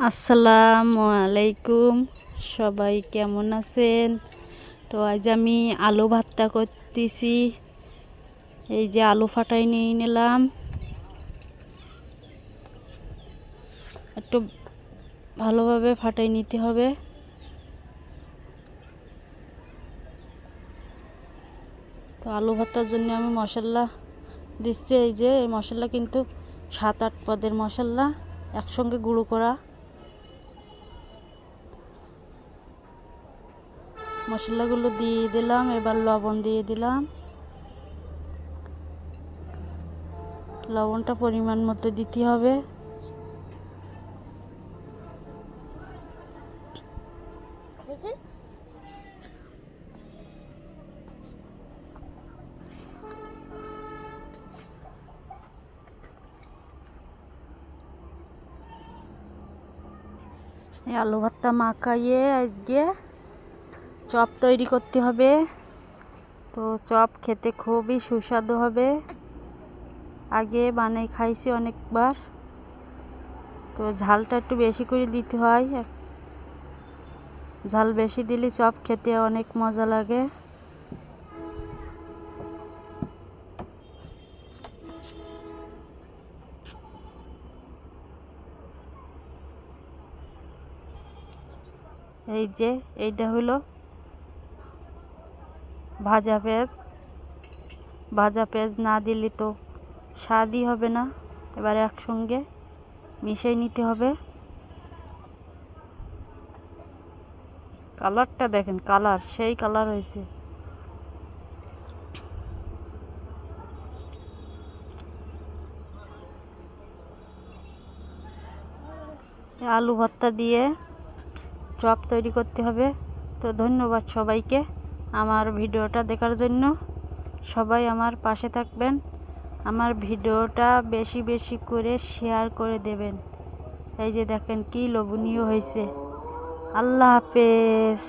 আসসালামু আলাইকুম, সবাই কেমন আছেন? তো আজ আমি আলু ভর্তা করতেছি। এই যে আলু ফাটাই নিয়ে নিলাম, একটু ভালোভাবে ফাটাই নিতে হবে। তো আলু ভর্তার জন্য আমি মশলা দিচ্ছি। এই যে এই মশলা কিন্তু 7-8 পদের মশলা একসঙ্গে গুঁড়ো করা। মশলাগুলো দিয়ে দিলাম, এবার লবণ দিয়ে দিলাম। লবণটা পরিমাণ মতো দিতে হবে। এই আলু ভর্তা মাখাইয়ে আজকে চপ তৈরি করতে হবে। তো চপ খেতে খুবই সুস্বাদু হবে, আগে বানিয়ে খাইছি অনেকবার। তো ঝালটা একটু বেশি করে দিতে হয়, ঝাল বেশি দিলে চপ খেতে অনেক মজা লাগে। এই যে এইটা হলো ভাজা পেঁয়াজ। ভাজা পেঁয়াজ না দিলে তো স্বাদই হবে না। এবার একসঙ্গে মিশিয়ে নিতে হবে। কালারটা দেখেন, কালার সেই কালার হয়েছে। আলু ভর্তা দিয়ে চপ তৈরি করতে হবে। তো ধন্যবাদ সবাইকে আমার ভিডিওটা দেখার জন্য। সবাই আমার পাশে থাকবেন, আমার ভিডিওটা বেশি বেশি করে শেয়ার করে দেবেন। এই যে দেখেন কি লোভনীয় হয়েছে। আল্লাহ হাফেজ।